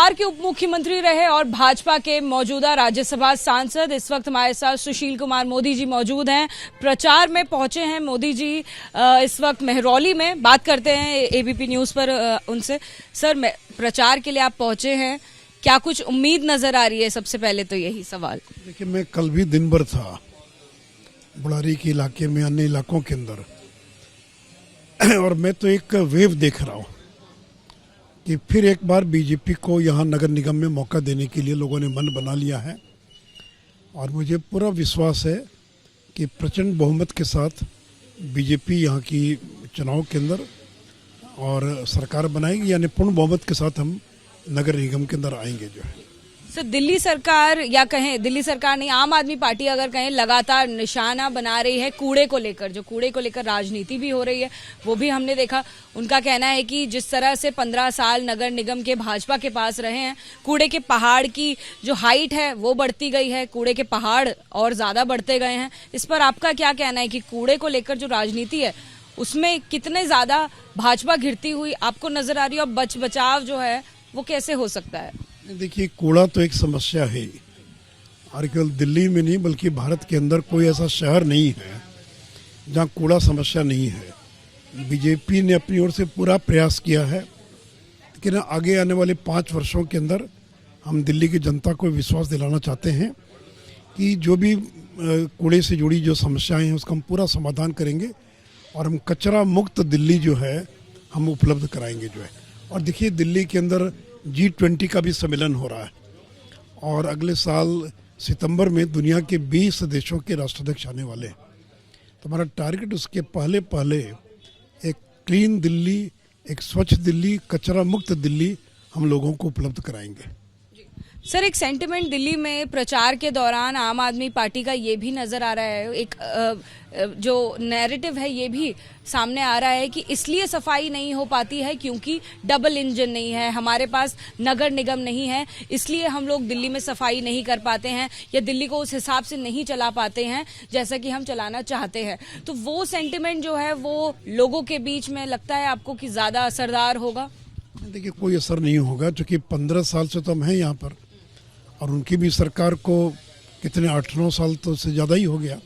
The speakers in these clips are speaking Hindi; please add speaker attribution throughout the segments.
Speaker 1: बिहार के उप मुख्यमंत्री रहे और भाजपा के मौजूदा राज्यसभा सांसद इस वक्त हमारे साथ सुशील कुमार मोदी जी मौजूद हैं। प्रचार में पहुंचे हैं मोदी जी इस वक्त मेहरौली में। बात करते हैं एबीपी न्यूज पर उनसे। सर, प्रचार के लिए आप पहुंचे हैं, क्या कुछ उम्मीद नजर आ रही है? सबसे पहले तो यही सवाल।
Speaker 2: देखिए, मैं कल भी दिन भर था बुढ़ारी के इलाके में, अन्य इलाकों के अंदर, और मैं तो एक वेव देख रहा हूँ कि फिर एक बार बीजेपी को यहाँ नगर निगम में मौका देने के लिए लोगों ने मन बना लिया है। और मुझे पूरा विश्वास है कि प्रचंड बहुमत के साथ बीजेपी यहाँ की चुनाव के अंदर और सरकार बनाएगी, यानी पूर्ण बहुमत के साथ हम नगर निगम के अंदर आएंगे। जो है
Speaker 1: सर, दिल्ली सरकार, या कहें दिल्ली सरकार नहीं, आम आदमी पार्टी अगर कहें, लगातार निशाना बना रही है कूड़े को लेकर। जो कूड़े को लेकर राजनीति भी हो रही है वो भी हमने देखा। उनका कहना है कि जिस तरह से 15 साल नगर निगम के भाजपा के पास रहे हैं, कूड़े के पहाड़ की जो हाइट है वो बढ़ती गई है, कूड़े के पहाड़ और ज्यादा बढ़ते गए हैं। इस पर आपका क्या कहना है कि कूड़े को लेकर जो राजनीति है उसमें कितने ज्यादा भाजपा घिरती हुई आपको नजर आ रही है, और बचाव जो है वो कैसे हो सकता है?
Speaker 2: देखिए, कूड़ा तो एक समस्या है, और केवल दिल्ली में नहीं बल्कि भारत के अंदर कोई ऐसा शहर नहीं है जहाँ कूड़ा समस्या नहीं है। बीजेपी ने अपनी ओर से पूरा प्रयास किया है, लेकिन आगे आने वाले 5 वर्षों के अंदर हम दिल्ली की जनता को विश्वास दिलाना चाहते हैं कि जो भी कूड़े से जुड़ी जो समस्याएं हैं उसका हम पूरा समाधान करेंगे, और हम कचरा मुक्त दिल्ली जो है हम उपलब्ध कराएंगे। जो है, और देखिए, दिल्ली के अंदर G20 का भी सम्मेलन हो रहा है, और अगले साल सितंबर में दुनिया के 20 देशों के राष्ट्राध्यक्ष आने वाले हैं। तो हमारा टारगेट उसके पहले एक क्लीन दिल्ली, एक स्वच्छ दिल्ली, कचरा मुक्त दिल्ली हम लोगों को उपलब्ध कराएंगे।
Speaker 1: सर, एक सेंटिमेंट दिल्ली में प्रचार के दौरान आम आदमी पार्टी का ये भी नजर आ रहा है, एक जो नैरेटिव है ये भी सामने आ रहा है कि इसलिए सफाई नहीं हो पाती है क्योंकि डबल इंजन नहीं है, हमारे पास नगर निगम नहीं है, इसलिए हम लोग दिल्ली में सफाई नहीं कर पाते हैं, या दिल्ली को उस हिसाब से नहीं चला पाते हैं जैसा कि हम चलाना चाहते हैं। तो वो सेंटिमेंट जो है वो लोगों के बीच में लगता है आपको कि ज्यादा असरदार होगा?
Speaker 2: देखिए, कोई असर नहीं होगा, क्योंकि 15 साल से तो हम हैं यहाँ पर, और उनकी भी सरकार को कितने 8-9 साल तो से ज़्यादा ही हो गया।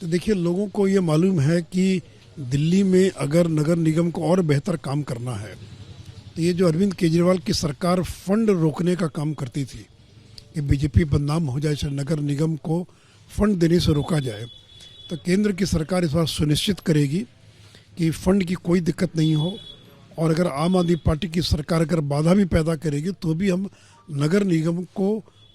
Speaker 2: तो देखिए, लोगों को ये मालूम है कि दिल्ली में अगर नगर निगम को और बेहतर काम करना है, तो ये जो अरविंद केजरीवाल की सरकार फंड रोकने का काम करती थी कि बीजेपी बदनाम हो जाए, इसलिए नगर निगम को फंड देने से रोका जाए, तो केंद्र की सरकार इस बार सुनिश्चित करेगी कि फंड की कोई दिक्कत नहीं हो। और अगर आम आदमी पार्टी की सरकार अगर बाधा भी पैदा करेगी तो भी हम नगर निगम को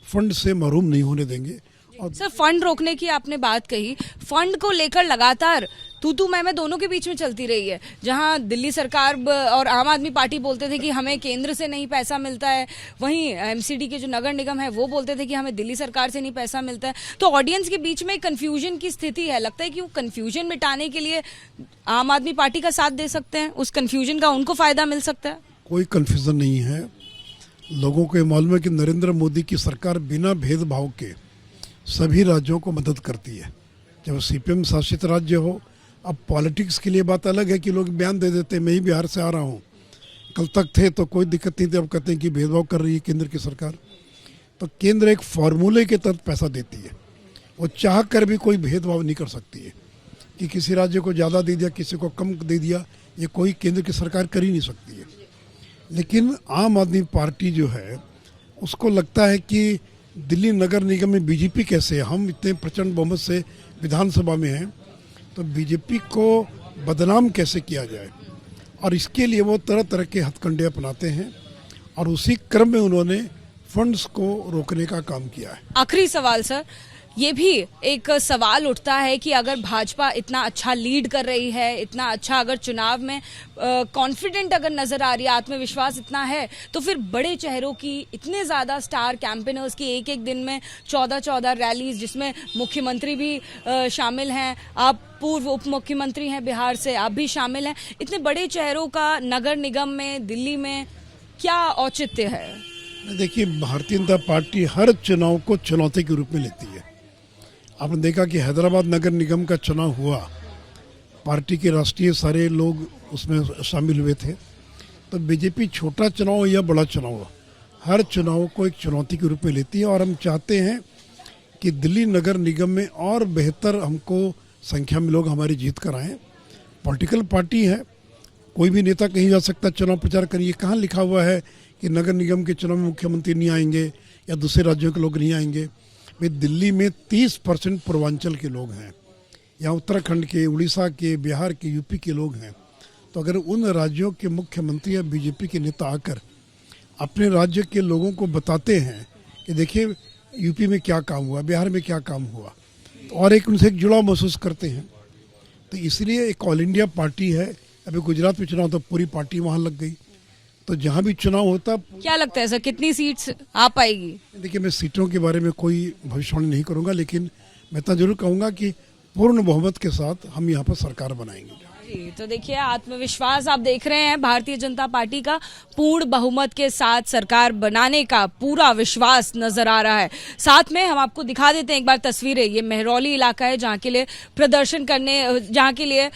Speaker 2: फंड से महरूम नहीं होने देंगे।
Speaker 1: और सर, फंड रोकने की आपने बात कही, फंड को लेकर लगातार तू मैं दोनों के बीच में चलती रही है। जहां दिल्ली सरकार और आम आदमी पार्टी बोलते थे कि हमें केंद्र से नहीं पैसा मिलता है, वहीं एमसीडी के जो नगर निगम है वो बोलते थे कि हमें दिल्ली सरकार से नहीं पैसा मिलता है। तो ऑडियंस के बीच में कंफ्यूजन की स्थिति है। लगता है कि वो कंफ्यूजन मिटाने के लिए आम आदमी पार्टी का साथ दे सकते हैं, उस कंफ्यूजन का उनको फायदा मिल सकता है।
Speaker 2: कोई कंफ्यूजन नहीं है। लोगों को ये मालूम है कि नरेंद्र मोदी की सरकार बिना भेदभाव के सभी राज्यों को मदद करती है, जब सीपीएम शासित राज्य हो। अब पॉलिटिक्स के लिए बात अलग है कि लोग बयान दे देते हैं, मैं ही बिहार से आ रहा हूँ, कल तक थे तो कोई दिक्कत नहीं थी, अब कहते हैं कि भेदभाव कर रही है केंद्र की सरकार। तो केंद्र एक फार्मूले के तहत पैसा देती है, वो चाह कर भी कोई भेदभाव नहीं कर सकती है कि किसी राज्य को ज़्यादा दे दिया, किसी को कम दे दिया, ये कोई केंद्र की सरकार कर ही नहीं सकती है। लेकिन आम आदमी पार्टी जो है उसको लगता है कि दिल्ली नगर निगम में बीजेपी कैसे है, हम इतने प्रचंड बहुमत से विधानसभा में हैं, तो बीजेपी को बदनाम कैसे किया जाए, और इसके लिए वो तरह तरह के हथकंडे अपनाते हैं, और उसी क्रम में उन्होंने फंड्स को रोकने का काम किया है।
Speaker 1: आखिरी सवाल सर, ये भी एक सवाल उठता है कि अगर भाजपा इतना अच्छा लीड कर रही है, इतना अच्छा अगर चुनाव में कॉन्फिडेंट अगर नजर आ रही है, आत्मविश्वास इतना है, तो फिर बड़े चेहरों की, इतने ज्यादा स्टार कैंपेनर्स की एक दिन में 14 रैलीज, जिसमें मुख्यमंत्री भी शामिल हैं, आप पूर्व उप मुख्यमंत्री हैं बिहार से, आप भी शामिल हैं, इतने बड़े चेहरों का नगर निगम में, दिल्ली में क्या औचित्य है?
Speaker 2: देखिए, भारतीय जनता पार्टी हर चुनाव को चुनौती के रूप में लेती है। आपने देखा कि हैदराबाद नगर निगम का चुनाव हुआ, पार्टी के राष्ट्रीय सारे लोग उसमें शामिल हुए थे। तो बीजेपी छोटा चुनाव या बड़ा चुनाव, हर चुनाव को एक चुनौती के रूप में लेती है और हम चाहते हैं कि दिल्ली नगर निगम में और बेहतर हमको संख्या में लोग हमारी जीत कराएं। पॉलिटिकल पार्टी है, कोई भी नेता कहीं जा सकता चुनाव प्रचार करिए। कहाँ लिखा हुआ है कि नगर निगम के चुनाव में मुख्यमंत्री नहीं आएंगे या दूसरे राज्यों के लोग नहीं आएंगे? भाई दिल्ली में 30% पूर्वांचल के लोग हैं, या उत्तराखंड के, उड़ीसा के, बिहार के, यूपी के लोग हैं। तो अगर उन राज्यों के मुख्यमंत्री या बीजेपी के नेता आकर अपने राज्य के लोगों को बताते हैं कि देखिए यूपी में क्या काम हुआ, बिहार में क्या काम हुआ, तो और एक उनसे एक जुड़ाव महसूस करते हैं। तो इसलिए एक ऑल इंडिया पार्टी है। अभी गुजरात में चुनाव तो पूरी पार्टी वहाँ लग गई। तो जहाँ भी चुनाव होता,
Speaker 1: क्या लगता है सर कितनी सीट्स आ पाएगी?
Speaker 2: देखिए मैं सीटों के बारे में कोई भविष्यवाणी नहीं करूँगा, लेकिन मैं इतना जरूर कहूँगा कि पूर्ण बहुमत के साथ हम यहाँ पर सरकार बनाएंगे।
Speaker 1: जी, तो देखिए आत्मविश्वास आप देख रहे हैं भारतीय जनता पार्टी का, पूर्ण बहुमत के साथ सरकार बनाने का पूरा विश्वास नजर आ रहा है। साथ में हम आपको दिखा देते हैं एक बार तस्वीरें। ये महरौली इलाका है जहाँ के लिए प्रदर्शन करने, जहाँ के लिए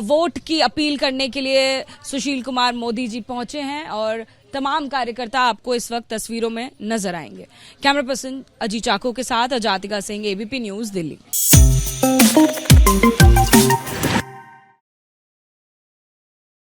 Speaker 1: वोट की अपील करने के लिए सुशील कुमार मोदी जी पहुंचे हैं और तमाम कार्यकर्ता आपको इस वक्त तस्वीरों में नजर आएंगे। कैमरा पर्सन अजीत चाको के साथ अजातिका सिंह, एबीपी न्यूज, दिल्ली।